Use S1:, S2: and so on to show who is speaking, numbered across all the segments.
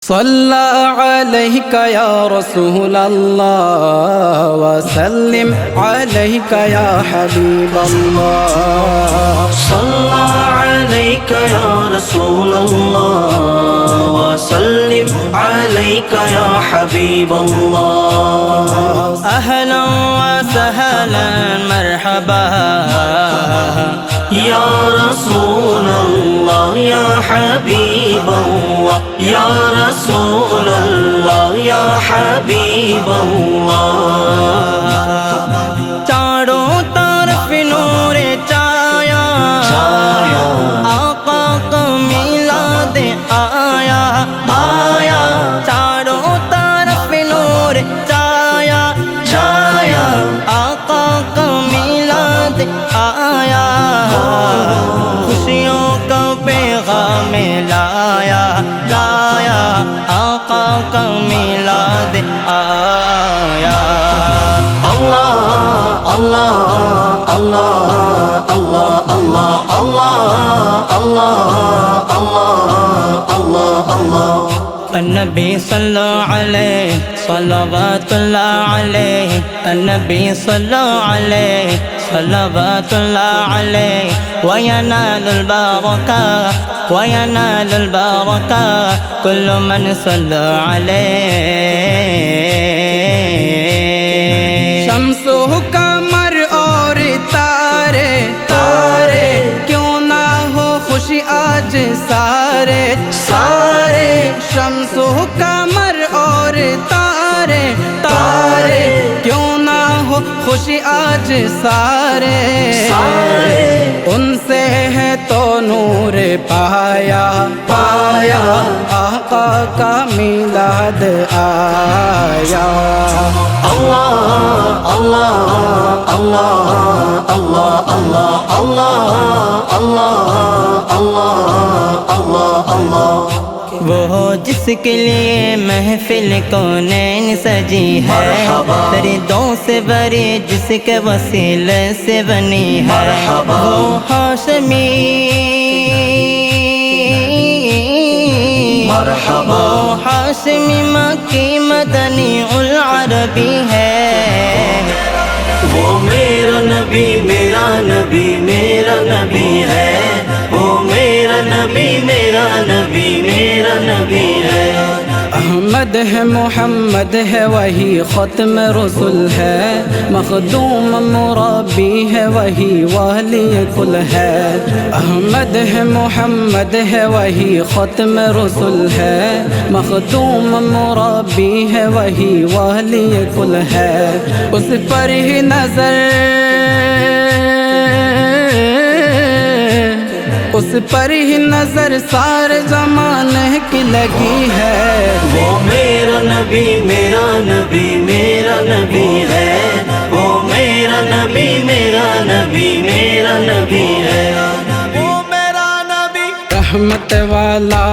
S1: صلى عليك يا رسول الله وسلم عليك يا حبيب الله.
S2: صلى عليك يا رسول الله وسلم عليك يا حبيب الله.
S3: أهلا وسهلا مرحبا
S2: يا رسول الله يا حبيب الله يا رسول الله يا حبيب الله.
S3: چاروں طرف نور چایا آقا کا میلاد آیا آیا. چاروں طرف نور چایا آقا کا میلاد آیا. خوشیوں کا پیغام لایا آقا کا میلاد آیا.
S2: اللہ اللہ اللہ اللہ اللہ اللہ اللہ اللہ اللہ اللہ.
S3: النبي صلى عليه صلوات الله عليه. النبي صلى عليه صلوات الله عليه. وينال البركة وينال البركة كل من صلى عليه.
S1: شمس و قمر اور تارے تارے کیوں نہ ہو خوشی آج سارے سارے. شمس و قمر اور تارے تارے کیوں نہ ہو خوشی آج سارے ان سے ہے تو نور پایا پایا آقا کا میلاد آیا.
S2: اللہ اللہ اللہ اللہ اللہ اللہ اللہ اللہ اللہ اللہ.
S3: وہ جس کے لیے محفل کونین سجی ہے فریدوں سے بری جس کے وسیلے سے بنی ہے. وہ ہاشمی وہ ہاشمی مکی مدنی العربی ہے.
S2: وہ میرا نبی میرا نبی میرا نبی ہے. وہ میرا نبی میرا نبی میرا نبی ہے.
S1: احمد ہے محمد ہے وہی ختم رسول ہے. مخدوم مربی ہے وہی والی کل ہے. احمد ہے محمد ہے وہی ختم رسول ہے. مخدوم مربی ہے وہی والی کل ہے. اس پر ہی اس پر ہی نظر سارے زمانے کی لگی ہے.
S2: وہ میرا نبی میرا نبی میرا نبی ہے. وہ میرا نبی میرا نبی میرا نبی ہے. وہ میرا نبی
S1: رحمت والا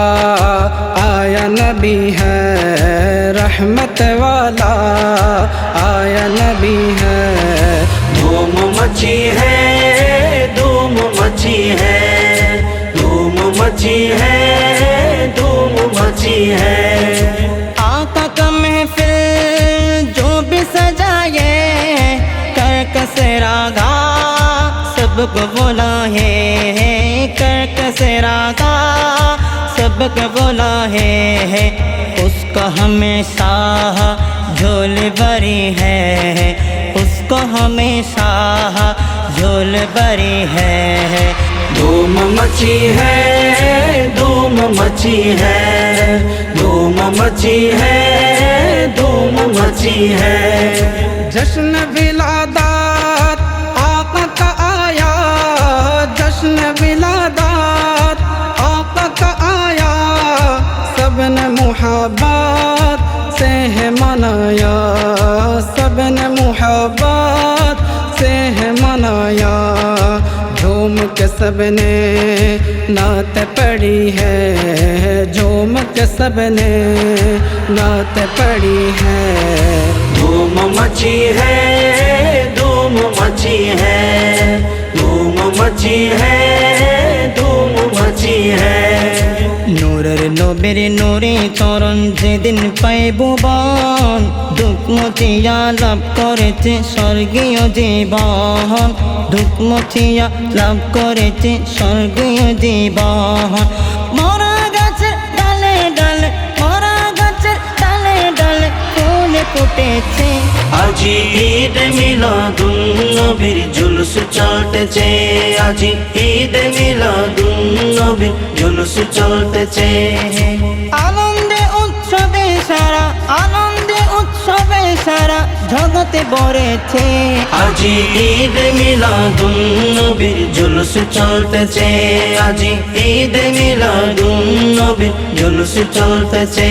S1: آیا نبی ہے. رحمت والا آیا نبی ہے.
S2: دھوم مچی ہے دھوم مچی ہے دھوم مچی ہے دھوم مچی ہے.
S3: آقا کا محفل جو بھی سجائے کر کسے راگا سب کو بلائے کر کسے راگا سب کو بلائے. اس کا ہمیشہ جھول بری ہے اس کو ہمیشہ جھول بری ہے.
S2: دھوم مچی ہے دھوم مچی ہے دھوم مچی ہے دھوم مچی ہے.
S1: جشن ولادات آقا کا آیا. جشن ولادات آقا کا آیا. سب نے محبت سے ہے منایا. سب نے محبت سے ہے منایا. جھوم کے سب نے نعت پڑھی ہے. جھوم کے سب نے نعت پڑھی ہے.
S2: دھوم مچی ہے دھوم مچی ہے دھوم مچی ہے دھوم مچی ہے.
S3: নূরের নবীর নূরে চরণ যেদিন পাইব বান দুঃখ মুছিয়া লাভ করেছে স্বর্গীয় জীবন দুঃখ মুছিয়া লাভ করেছে স্বর্গীয় জীবন মরা গাছের ডালে ডালে মরা গাছের ডালে ডালে ফুল ফুটেছে
S2: আজি ঈদ মিলাদুন নবীর জুলুস চলতেছে আজি ঈদ মিলাদুন নবীর জুলুস চলতেছে
S3: আনন্দে উৎসবে সারা আনন্দে উৎসবে সারা জগতে ভরেছে
S2: আজি ঈদ মিলাদুন নবীর জুলুস চলতেছে আজি ঈদ মিলাদুন নবীর জুলুস চলতেছে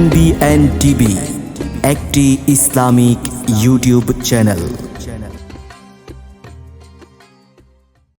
S4: MBN TV একটি ইসলামিক ইউটিউব চ্যানেল।